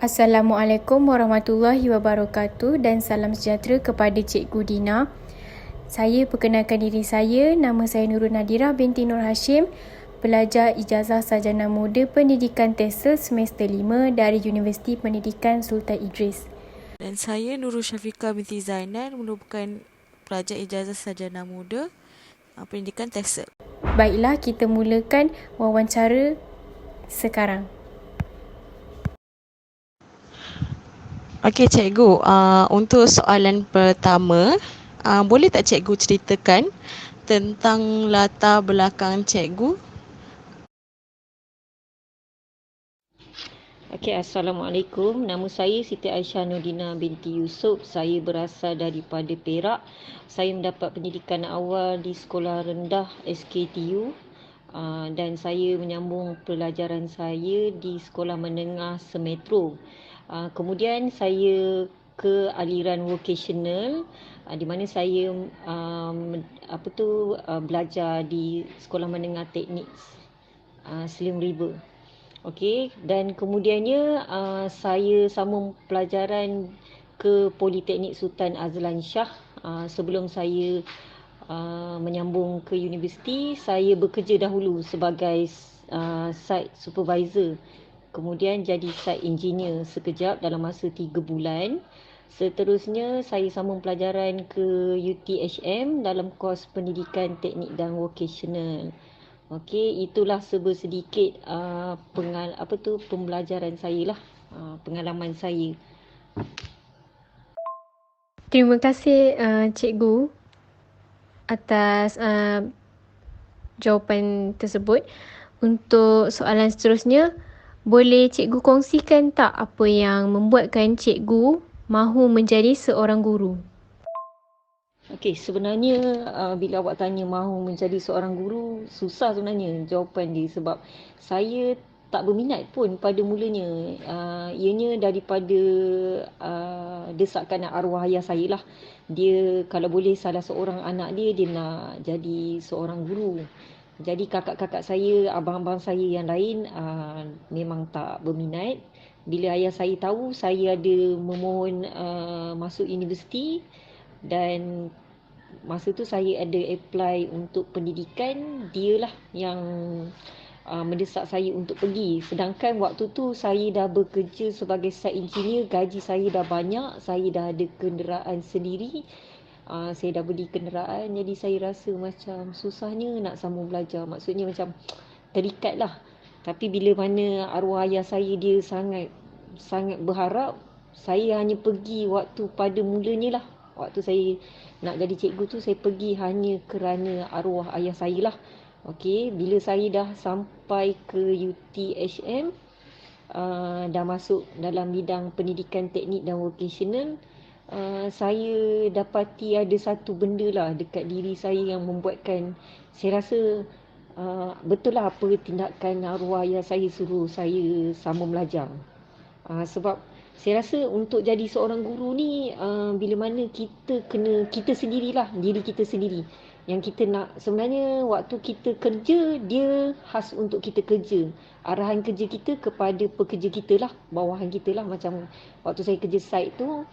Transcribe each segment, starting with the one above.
Assalamualaikum warahmatullahi wabarakatuh dan salam sejahtera kepada Cikgu Dina. Saya perkenalkan diri saya, nama saya Nurul Nadira binti Nur Hashim, pelajar Ijazah Sarjana Muda Pendidikan TESOL semester 5 dari Universiti Pendidikan Sultan Idris. Dan saya Nurul Syafiqah binti Zainal, merupakan pelajar Ijazah Sarjana Muda Pendidikan TESOL. Baiklah, kita mulakan wawancara sekarang. Okey cikgu, untuk soalan pertama, boleh tak cikgu ceritakan tentang latar belakang cikgu? Assalamualaikum. Nama saya Siti Aisyah Nurdina binti Yusof. Saya berasal daripada Perak. Saya mendapat pendidikan awal di Sekolah Rendah SKTU dan saya menyambung pelajaran saya di Sekolah Menengah Semetro. Kemudian saya ke aliran vocational di mana saya belajar di Sekolah Menengah Teknik Slim River. Okey, dan kemudiannya saya sambung pelajaran ke Politeknik Sultan Azlan Shah. Sebelum saya menyambung ke universiti, saya bekerja dahulu sebagai site supervisor. Kemudian jadi site engineer sekejap dalam masa 3 bulan. Seterusnya saya sambung pelajaran ke UTHM dalam kos pendidikan teknik dan vocational. Okey, itulah sedikit pembelajaran saya lah, pengalaman saya. Terima kasih Cikgu atas jawapan tersebut. Untuk soalan seterusnya, boleh cikgu kongsikan tak apa yang membuatkan cikgu mahu menjadi seorang guru? Okey, sebenarnya bila awak tanya mahu menjadi seorang guru, susah sebenarnya jawapan dia sebab saya tak berminat pun pada mulanya. Ianya daripada desakan arwah ayah saya lah. Dia kalau boleh salah seorang anak dia nak jadi seorang guru. Jadi kakak-kakak saya, abang-abang saya yang lain memang tak berminat. Bila ayah saya tahu saya ada memohon masuk universiti dan masa tu saya ada apply untuk pendidikan, dialah yang mendesak saya untuk pergi. Sedangkan waktu tu saya dah bekerja sebagai site engineer, gaji saya dah banyak, saya dah ada kenderaan sendiri. Saya dah beli kenderaan, jadi saya rasa macam susahnya nak sambung belajar. Maksudnya macam terikat lah. Tapi bila mana arwah ayah saya dia sangat berharap, saya hanya pergi waktu pada mulanya lah. Waktu saya nak jadi cikgu tu, saya pergi hanya kerana arwah ayah saya lah. Okey, bila saya dah sampai ke UTHM, dah masuk dalam bidang pendidikan teknik dan vocational, saya dapati ada satu benda lah dekat diri saya yang membuatkan saya rasa betul lah apa tindakan arwah ayah saya suruh saya sambung belajar. Sebab saya rasa untuk jadi seorang guru ni bila mana kita sendirilah, diri kita sendiri yang kita nak. Sebenarnya waktu kita kerja, dia khas untuk kita kerja. Arahan kerja kita kepada pekerja kita lah, bawahan kita lah. Macam waktu saya kerja site tu,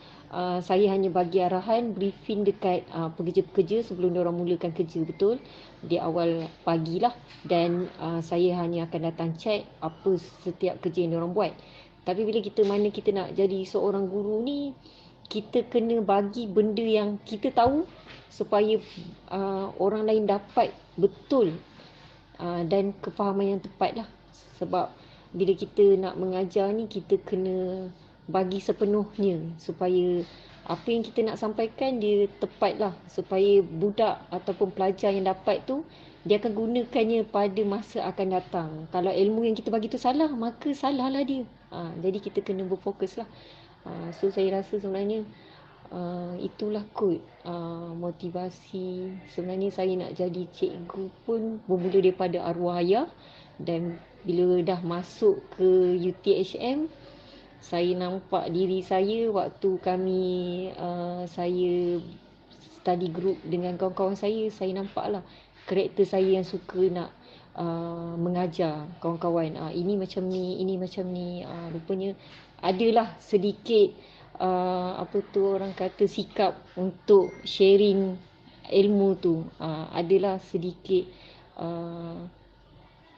saya hanya bagi arahan, briefing dekat pekerja-pekerja sebelum diorang mulakan kerja betul di awal pagi lah. Dan saya hanya akan datang check apa setiap kerja yang diorang buat. Tapi bila kita nak jadi seorang guru ni, kita kena bagi benda yang kita tahu supaya orang lain dapat betul dan kefahaman yang tepat lah. Sebab bila kita nak mengajar ni, kita kena bagi sepenuhnya supaya apa yang kita nak sampaikan dia tepat lah. Supaya budak ataupun pelajar yang dapat tu, dia akan gunakannya pada masa akan datang. Kalau ilmu yang kita bagi tu salah, maka salahlah dia. Jadi kita kena berfokus lah. So saya rasa sebenarnya itulah kot motivasi. Sebenarnya saya nak jadi cikgu pun bermula daripada arwah ayah. Dan bila dah masuk ke UTHM, saya nampak diri saya waktu saya study group dengan kawan-kawan saya nampaklah karakter saya yang suka nak mengajar kawan-kawan, ini macam ni, ini macam ni. Rupanya adalah sedikit orang kata sikap untuk sharing ilmu tu. Adalah sedikit uh,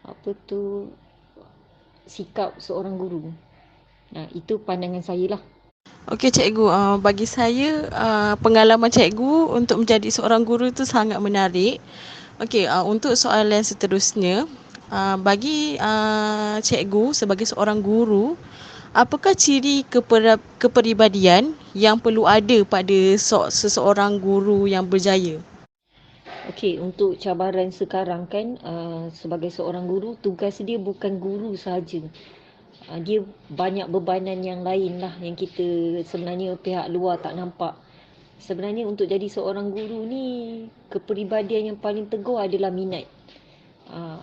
apa tu sikap seorang guru. Itu pandangan saya lah. Okey cikgu, bagi saya pengalaman cikgu untuk menjadi seorang guru itu sangat menarik. Okey, untuk soalan seterusnya, bagi cikgu sebagai seorang guru, apakah ciri kepribadian yang perlu ada pada seseorang guru yang berjaya? Okey, untuk cabaran sekarang kan, sebagai seorang guru, tugas dia bukan guru sahaja. Dia banyak bebanan yang lain lah yang kita sebenarnya pihak luar tak nampak. Sebenarnya untuk jadi seorang guru ni, kepribadian yang paling teguh adalah minat.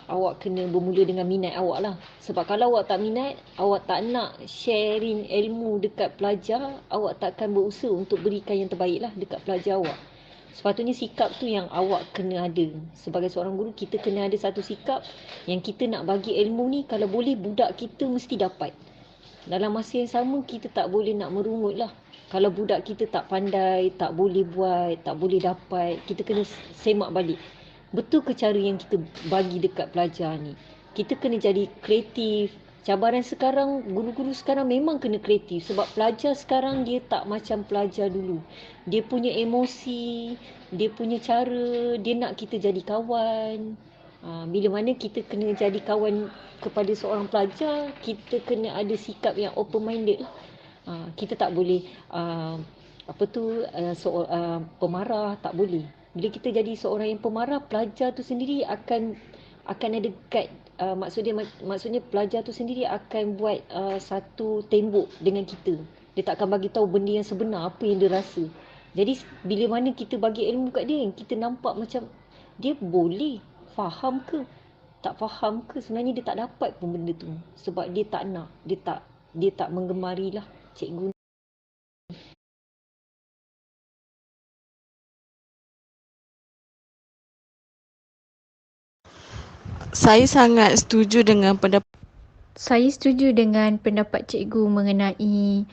Awak kena bermula dengan minat awak lah. Sebab kalau awak tak minat, awak tak nak sharing ilmu dekat pelajar, awak takkan berusaha untuk berikan yang terbaik lah dekat pelajar awak. Sepatutnya sikap tu yang awak kena ada. Sebagai seorang guru, kita kena ada satu sikap yang kita nak bagi ilmu ni, kalau boleh budak kita mesti dapat. Dalam masa yang sama, kita tak boleh nak merungut lah. Kalau budak kita tak pandai, tak boleh buat, tak boleh dapat, kita kena semak balik. Betul ke cara yang kita bagi dekat pelajar ni? Kita kena jadi kreatif. Cabaran sekarang, guru-guru sekarang memang kena kreatif. Sebab pelajar sekarang dia tak macam pelajar dulu. Dia punya emosi, dia punya cara, dia nak kita jadi kawan. Bila mana kita kena jadi kawan kepada seorang pelajar, kita kena ada sikap yang open minded lah. Kita tak boleh pemarah, tak boleh. Bila kita jadi seorang yang pemarah, pelajar tu sendiri akan ada guide. Maksudnya pelajar tu sendiri akan buat satu tembok dengan kita. Dia tak akan bagi tahu benda yang sebenar, apa yang dia rasa. Jadi bila mana kita bagi ilmu kat dia, kita nampak macam dia boleh faham ke, tak faham ke, sebenarnya dia tak dapat pun benda tu. Sebab dia tak nak, dia tak menggemarilah cikgu. Saya sangat setuju dengan pendapat cikgu mengenai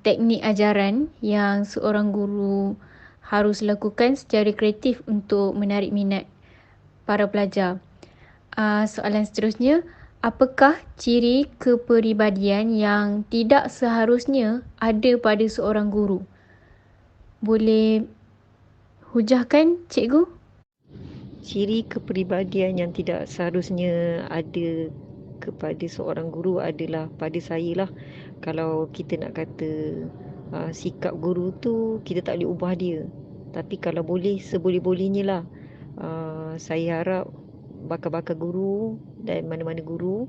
teknik ajaran yang seorang guru harus lakukan secara kreatif untuk menarik minat para pelajar. Soalan seterusnya, apakah ciri kepribadian yang tidak seharusnya ada pada seorang guru? Boleh hujahkan, cikgu? Ciri kepribadian yang tidak seharusnya ada kepada seorang guru adalah, pada saya lah, kalau kita nak kata sikap guru tu kita tak boleh ubah dia. Tapi kalau boleh, seboleh-bolehnya lah, saya harap bakal-bakal guru dan mana-mana guru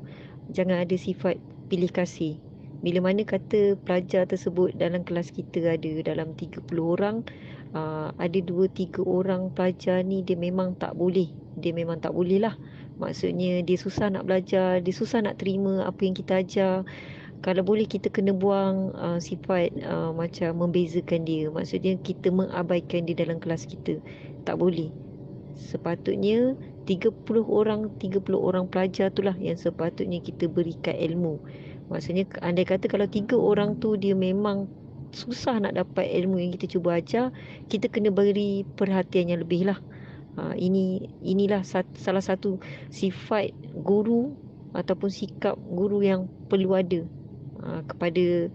jangan ada sifat pilih kasih. Bila mana kata pelajar tersebut dalam kelas kita ada dalam 30 orang, ada 2-3 orang pelajar ni dia memang tak boleh lah. Maksudnya dia susah nak belajar, dia susah nak terima apa yang kita ajar. Kalau boleh kita kena buang sifat macam membezakan dia. Maksudnya kita mengabaikan dia dalam kelas kita. Tak boleh. Sepatutnya 30 orang pelajar tu lah yang sepatutnya kita berikan ilmu. Maksudnya andai kata kalau 3 orang tu dia memang susah nak dapat ilmu yang kita cuba ajar, kita kena beri perhatian yang lebih lah. Inilah salah satu sifat guru ataupun sikap guru yang perlu ada kepada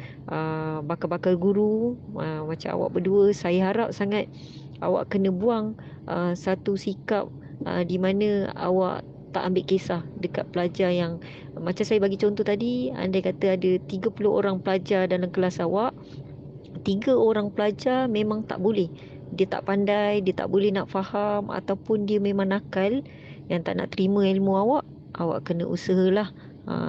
bakal-bakal guru macam awak berdua. Saya harap sangat awak kena buang satu sikap di mana awak tak ambil kisah dekat pelajar yang macam saya bagi contoh tadi. Andai kata ada 30 orang pelajar dalam kelas awak, 3 orang pelajar memang tak boleh, dia tak pandai, dia tak boleh nak faham, ataupun dia memang nakal yang tak nak terima ilmu awak kena usahalah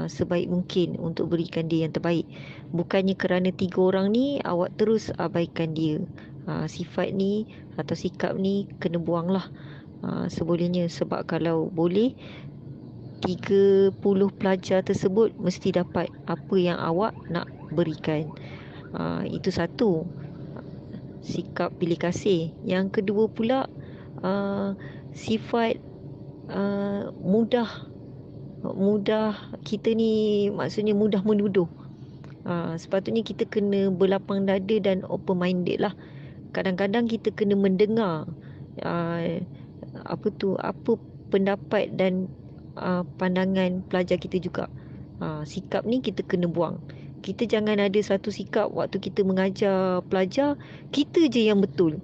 sebaik mungkin untuk berikan dia yang terbaik. Bukannya kerana 3 orang ni awak terus abaikan dia. Sifat ni atau sikap ni kena buanglah sebolehnya. Sebab kalau boleh 30 pelajar tersebut mesti dapat apa yang awak nak berikan. Itu satu, sikap pilih kasih. Yang kedua pula, sifat mudah kita ni, maksudnya mudah menuduh. Sepatutnya kita kena berlapang dada dan open minded lah. Kadang-kadang kita kena mendengar apa pendapat dan pandangan pelajar kita juga. Sikap ni kita kena buang. Kita jangan ada satu sikap waktu kita mengajar pelajar, kita je yang betul.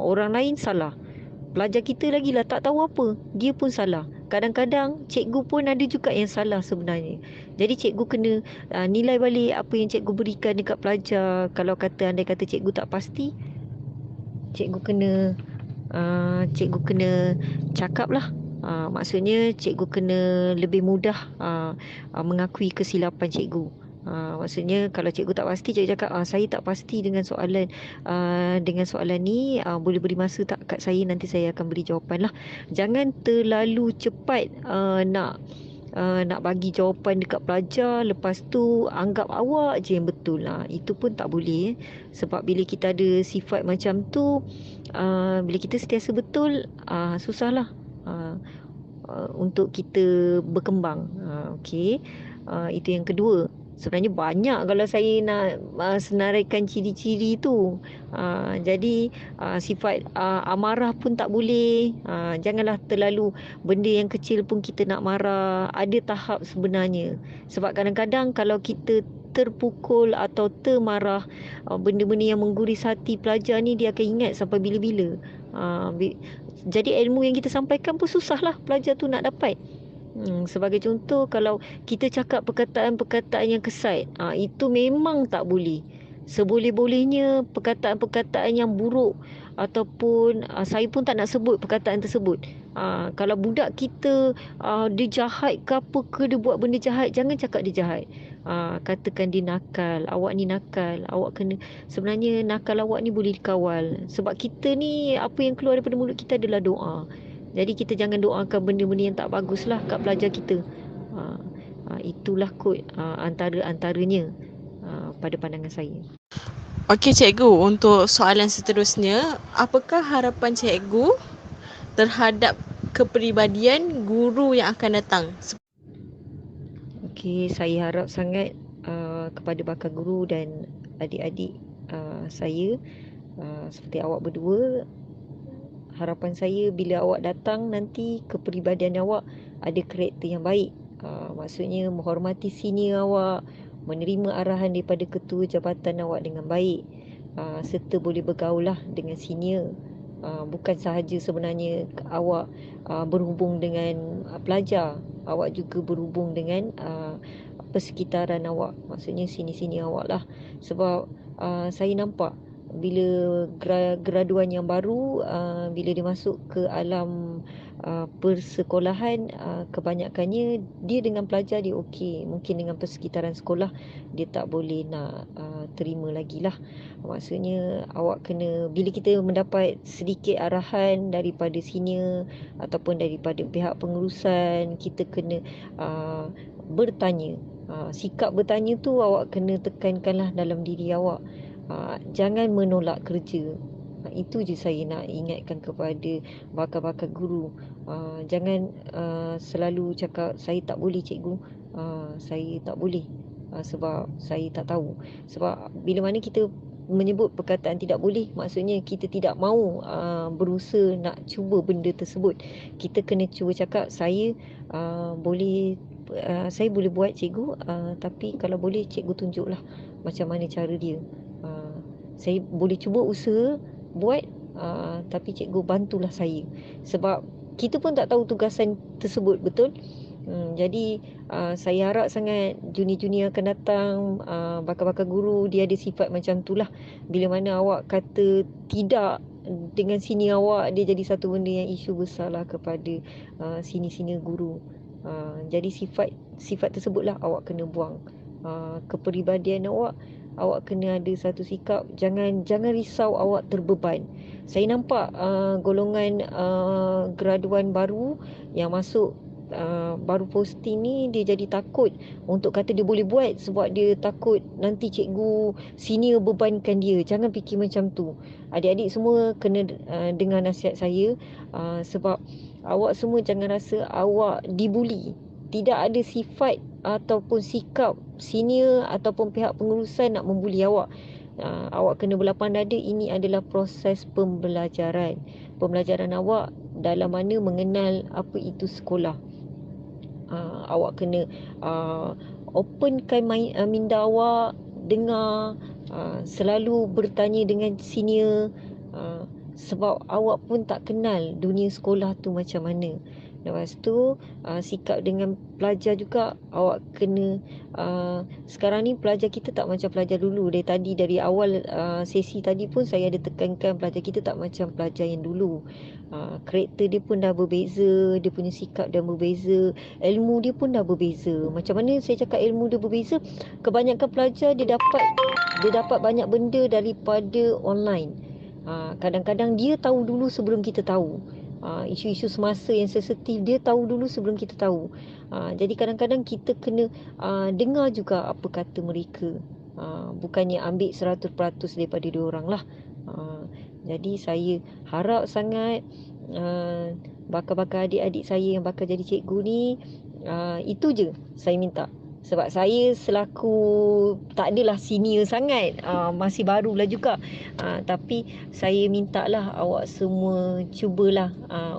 Orang lain salah. Pelajar kita lagi lah tak tahu apa, dia pun salah. Kadang-kadang cikgu pun ada juga yang salah sebenarnya. Jadi cikgu kena nilai balik apa yang cikgu berikan dekat pelajar. Kalau andai kata cikgu tak pasti, cikgu kena cakap lah. Maksudnya cikgu kena lebih mudah mengakui kesilapan cikgu. Maksudnya kalau cikgu tak pasti, cikgu cakap saya tak pasti dengan soalan ni, boleh beri masa tak kat saya, nanti saya akan beri jawapan lah. Jangan terlalu cepat nak bagi jawapan dekat pelajar, lepas tu anggap awak je yang betul lah. Itu pun tak boleh. Sebab bila kita ada sifat macam tu, bila kita sentiasa betul, susahlah untuk kita berkembang. Okey. Itu yang kedua. Sebenarnya banyak kalau saya nak senaraikan ciri-ciri tu. Jadi sifat amarah pun tak boleh. Janganlah terlalu benda yang kecil pun kita nak marah. Ada tahap sebenarnya. Sebab kadang-kadang kalau kita terpukul atau termarah, benda-benda yang mengguris hati pelajar ni, dia akan ingat sampai bila-bila. Jadi ilmu yang kita sampaikan pun susahlah pelajar tu nak dapat. Sebagai contoh, kalau kita cakap perkataan-perkataan yang kesat, itu memang tak boleh. Seboleh-bolehnya perkataan-perkataan yang buruk, ataupun saya pun tak nak sebut perkataan tersebut. Kalau budak kita dia jahat ke apa ke, dia buat benda jahat, jangan cakap dia jahat. Katakan dia nakal, awak ni nakal, awak kena, sebenarnya nakal awak ni boleh dikawal. Sebab kita ni, apa yang keluar daripada mulut kita adalah doa. Jadi kita jangan doakan benda-benda yang tak bagus lah kat pelajar kita. Itulah kot antara-antaranya pada pandangan saya. Okey cikgu, untuk soalan seterusnya, apakah harapan cikgu terhadap kepribadian guru yang akan datang? Okey, saya harap sangat kepada bakal guru dan adik-adik saya, seperti awak berdua, harapan saya bila awak datang nanti, kepribadian awak ada karakter yang baik. Maksudnya menghormati senior awak, menerima arahan daripada ketua jabatan awak dengan baik, serta boleh bergaul lah dengan senior. Bukan sahaja sebenarnya awak berhubung dengan pelajar, awak juga berhubung dengan persekitaran awak, maksudnya sini-sini awak lah. Sebab saya nampak bila graduan yang baru, bila dia masuk ke alam persekolahan, kebanyakannya dia dengan pelajar dia okey, mungkin dengan persekitaran sekolah dia tak boleh nak terima lagi lah. Maksudnya awak kena, bila kita mendapat sedikit arahan daripada senior ataupun daripada pihak pengurusan, kita kena bertanya. Sikap bertanya tu awak kena tekankanlah dalam diri awak. Jangan menolak kerja. Itu je saya nak ingatkan kepada bakal-bakal guru. Jangan selalu cakap saya tak boleh cikgu, saya tak boleh, sebab saya tak tahu. Sebab bila mana kita menyebut perkataan tidak boleh, maksudnya kita tidak mahu berusaha nak cuba benda tersebut. Kita kena cuba cakap saya boleh, saya boleh buat cikgu, tapi kalau boleh cikgu tunjuklah macam mana cara dia. Saya boleh cuba usaha buat, tapi cikgu bantulah saya. Sebab kita pun tak tahu tugasan tersebut, betul? Jadi saya harap sangat junior-junior akan datang, bakal-bakal guru, dia ada sifat macam tu lah. Bila mana awak kata tidak dengan senior awak, dia jadi satu benda yang isu besar lah kepada senior-senior guru. Jadi sifat tersebutlah awak kena buang. Kepribadian awak kena ada satu sikap, jangan risau awak terbeban. Saya nampak golongan graduan baru yang masuk baru posting ni dia jadi takut untuk kata dia boleh buat sebab dia takut nanti cikgu senior bebankan dia. Jangan fikir macam tu. Adik-adik semua kena dengar nasihat saya, sebab awak semua jangan rasa awak dibuli. Tidak ada sifat ataupun sikap senior ataupun pihak pengurusan nak membuli awak. Awak kena berlapang dada, ini adalah proses pembelajaran. Pembelajaran awak dalam mana mengenal apa itu sekolah. Awak kena openkan minda awak, dengar, selalu bertanya dengan senior, sebab awak pun tak kenal dunia sekolah tu macam mana. Lepas tu sikap dengan pelajar juga awak kena, sekarang ni pelajar kita tak macam pelajar dulu. Dari awal sesi tadi pun saya ada tekankan pelajar kita tak macam pelajar yang dulu. Karakter dia pun dah berbeza, dia punya sikap dah berbeza, ilmu dia pun dah berbeza. Macam mana saya cakap ilmu dia berbeza? Kebanyakan pelajar dia dapat banyak benda daripada online. Kadang-kadang dia tahu dulu sebelum kita tahu. Isu-isu semasa yang sensitif dia tahu dulu sebelum kita tahu. Jadi kadang-kadang kita kena dengar juga apa kata mereka. Bukannya ambil 100% daripada dia orang lah. Jadi saya harap sangat bakal-bakal adik-adik saya yang bakal jadi cikgu ni, itu je saya minta. Sebab saya selaku tak adalah senior sangat, masih barulah juga, tapi saya mintalah awak semua cubalah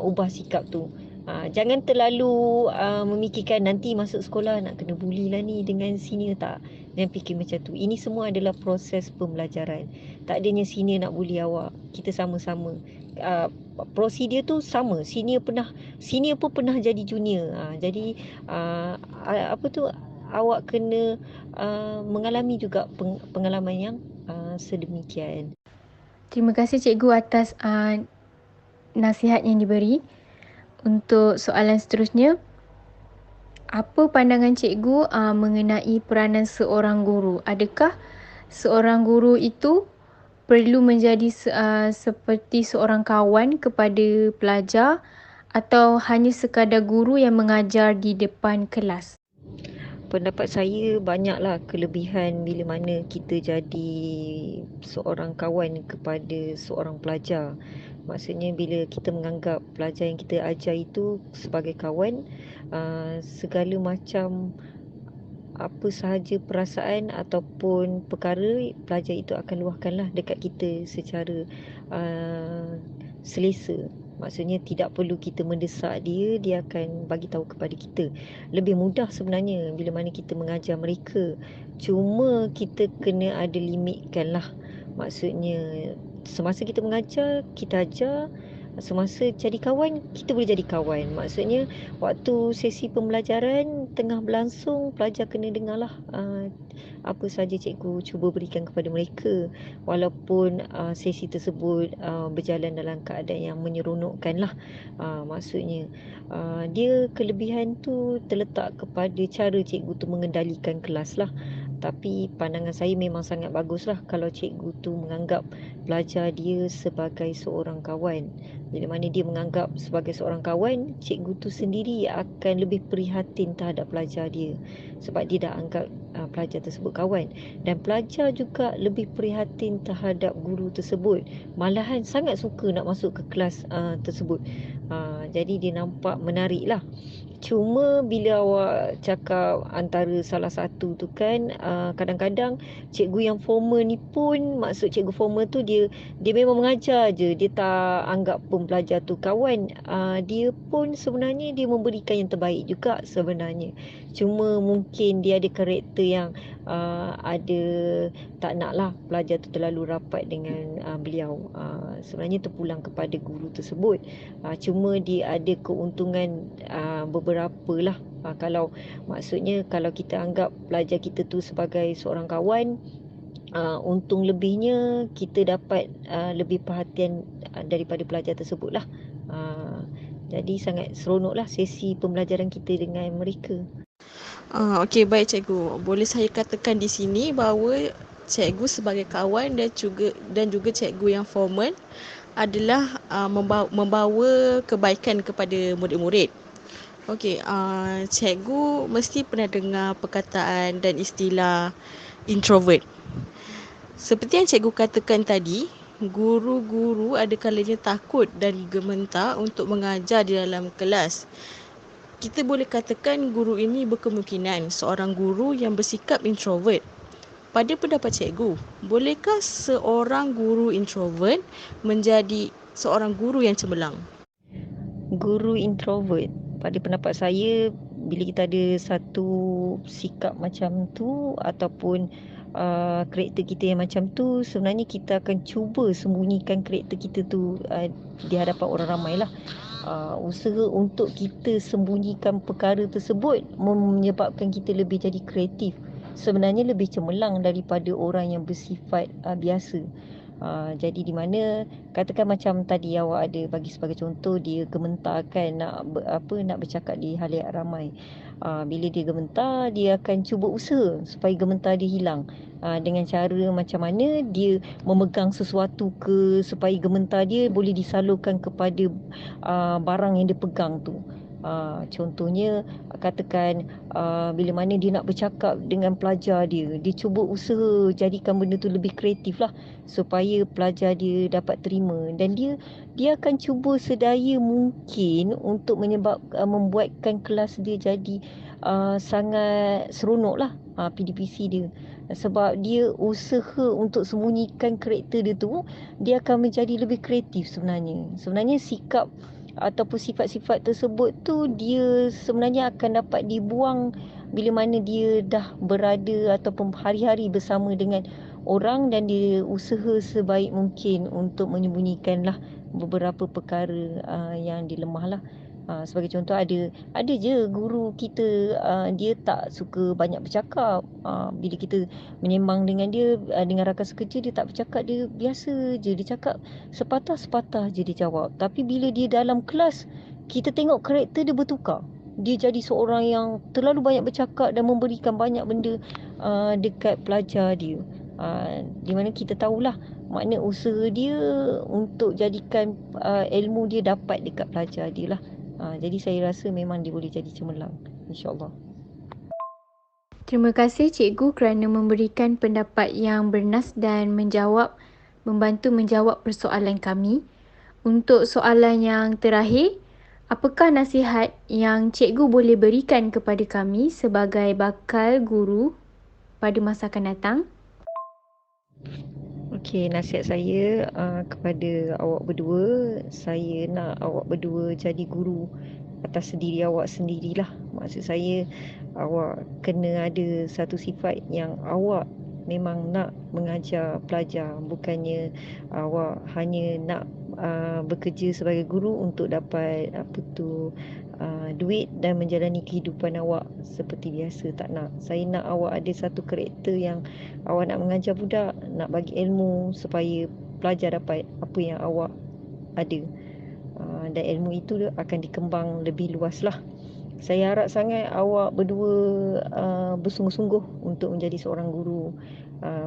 ubah sikap tu. Jangan terlalu memikirkan nanti masuk sekolah nak kena bully lah ni dengan senior. Tak, jangan fikir macam tu. Ini semua adalah proses pembelajaran. Tak adanya senior nak bully awak. Kita sama-sama, prosedur tu sama. Senior pun pernah jadi junior. Jadi awak kena mengalami juga pengalaman yang sedemikian. Terima kasih cikgu atas nasihat yang diberi. Untuk soalan seterusnya, apa pandangan cikgu mengenai peranan seorang guru? Adakah seorang guru itu perlu menjadi seperti seorang kawan kepada pelajar atau hanya sekadar guru yang mengajar di depan kelas? Pendapat saya banyaklah kelebihan bila mana kita jadi seorang kawan kepada seorang pelajar. Maksudnya bila kita menganggap pelajar yang kita ajar itu sebagai kawan, segala macam apa sahaja perasaan ataupun perkara pelajar itu akan luahkanlah dekat kita secara selesa. Maksudnya tidak perlu kita mendesak dia akan bagi tahu kepada kita. Lebih mudah sebenarnya bila mana kita mengajar mereka. Cuma kita kena ada limitkan lah. Maksudnya semasa kita mengajar, kita ajar. Semasa jadi kawan, kita boleh jadi kawan. Maksudnya waktu sesi pembelajaran tengah berlangsung, pelajar kena dengarlah apa saja cikgu cuba berikan kepada mereka. Walaupun sesi tersebut berjalan dalam keadaan yang menyeronokkan lah. Maksudnya dia kelebihan tu terletak kepada cara cikgu tu mengendalikan kelas lah. Tapi pandangan saya memang sangat baguslah kalau cikgu tu menganggap pelajar dia sebagai seorang kawan. Bila mana dia menganggap sebagai seorang kawan, cikgu tu sendiri akan lebih prihatin terhadap pelajar dia. Sebab dia dah anggap pelajar tersebut kawan. Dan pelajar juga lebih prihatin terhadap guru tersebut. Malahan sangat suka nak masuk ke kelas tersebut. Jadi dia nampak menarik lah. Cuma bila awak cakap antara salah satu tu kan, kadang-kadang cikgu yang formal ni pun, maksud cikgu formal tu dia memang mengajar je, dia tak anggap pun pelajar tu kawan. Dia pun sebenarnya dia memberikan yang terbaik juga sebenarnya. Cuma mungkin dia ada karakter yang ada tak naklah pelajar tu terlalu rapat dengan beliau. Sebenarnya terpulang kepada guru tersebut. Cuma dia ada keuntungan beberapa lah. Kalau maksudnya kalau kita anggap pelajar kita tu sebagai seorang kawan, untung lebihnya kita dapat lebih perhatian daripada pelajar tersebut lah. Jadi sangat seronok lah sesi pembelajaran kita dengan mereka. Okey, baik cikgu. Boleh saya katakan di sini bahawa cikgu sebagai kawan dan juga cikgu yang formal adalah membawa kebaikan kepada murid-murid. Okey, cikgu mesti pernah dengar perkataan dan istilah introvert. Seperti yang cikgu katakan tadi, guru-guru ada kalanya takut dan gementar untuk mengajar di dalam kelas. Kita boleh katakan guru ini berkemungkinan seorang guru yang bersikap introvert. Pada pendapat cikgu, bolehkah seorang guru introvert menjadi seorang guru yang cemerlang? Guru introvert, pada pendapat saya, bila kita ada satu sikap macam tu ataupun karakter kita yang macam tu, sebenarnya kita akan cuba sembunyikan karakter kita tu di hadapan orang ramai lah. Usaha untuk kita sembunyikan perkara tersebut menyebabkan kita lebih jadi kreatif, sebenarnya lebih cemerlang daripada orang yang bersifat biasa. Jadi di mana katakan macam tadi awak ada bagi sebagai contoh, dia gementar kan nak bercakap di halayak ramai. Bila dia gementar, dia akan cuba usaha supaya gementar dia hilang. Dengan cara macam mana dia memegang sesuatu ke supaya gementar dia boleh disalurkan kepada barang yang dia pegang tu. Contohnya katakan bila mana dia nak bercakap dengan pelajar dia cuba usaha jadikan benda tu lebih kreatif lah supaya pelajar dia dapat terima, dan dia akan cuba sedaya mungkin untuk membuatkan kelas dia jadi sangat seronok lah PDPC dia, sebab dia usaha untuk sembunyikan karakter dia tu, dia akan menjadi lebih kreatif sebenarnya sikap ataupun sifat-sifat tersebut tu dia sebenarnya akan dapat dibuang bila mana dia dah berada ataupun hari-hari bersama dengan orang, dan dia usaha sebaik mungkin untuk menyembunyikanlah beberapa perkara yang dilemah lah. Sebagai contoh, ada je guru kita dia tak suka banyak bercakap. Bila kita menyembang dengan dia dengan rakan sekerja, dia tak bercakap, dia biasa je, dia cakap sepatah-sepatah je dia jawab. Tapi bila dia dalam kelas, kita tengok karakter dia bertukar. Dia jadi seorang yang terlalu banyak bercakap dan memberikan banyak benda dekat pelajar dia. Di mana kita tahulah makna usaha dia untuk jadikan ilmu dia dapat dekat pelajar dia lah. Jadi saya rasa memang dia boleh jadi cemerlang, insyaAllah. Terima kasih cikgu kerana memberikan pendapat yang bernas dan membantu menjawab persoalan kami. Untuk soalan yang terakhir, apakah nasihat yang cikgu boleh berikan kepada kami sebagai bakal guru pada masa akan datang? Okey, nasihat saya kepada awak berdua, saya nak awak berdua jadi guru atas diri awak sendirilah. Maksud saya, awak kena ada satu sifat yang awak memang nak mengajar pelajar, bukannya awak hanya nak bekerja sebagai guru untuk dapat duit dan menjalani kehidupan awak seperti biasa. Tak nak. Saya nak awak ada satu karakter yang awak nak mengajar budak, nak bagi ilmu supaya pelajar dapat apa yang awak ada, dan ilmu itu akan dikembang lebih luas lah. Saya harap sangat awak berdua bersungguh-sungguh untuk menjadi seorang guru,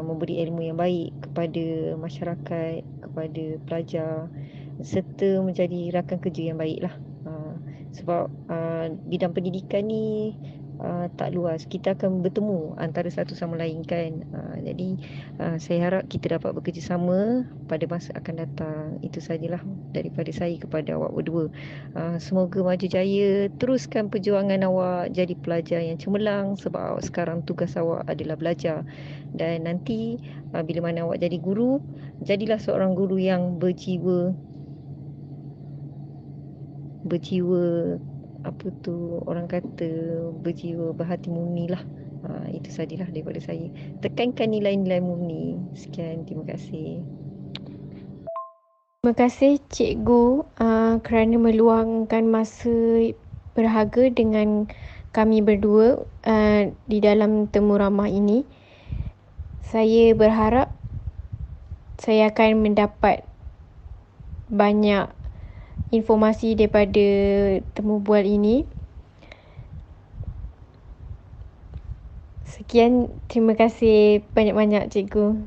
memberi ilmu yang baik kepada masyarakat, kepada pelajar, serta menjadi rakan kerja yang baik lah. Sebab bidang pendidikan ni tak luas, kita akan bertemu antara satu sama lain kan. Jadi saya harap kita dapat bekerjasama pada masa akan datang. Itu sajalah daripada saya kepada awak berdua. Semoga maju jaya, teruskan perjuangan awak jadi pelajar yang cemerlang, sebab sekarang tugas awak adalah belajar. Dan nanti bila mana awak jadi guru, jadilah seorang guru yang berjiwa orang kata berjiwa berhati murni lah. Itu sajalah daripada saya. Tekankan nilai-nilai murni. Sekian, terima kasih. Terima kasih cikgu kerana meluangkan masa berharga dengan kami berdua di dalam temu ramah ini. Saya berharap saya akan mendapat banyak informasi daripada temu bual ini. Sekian, terima kasih banyak-banyak cikgu.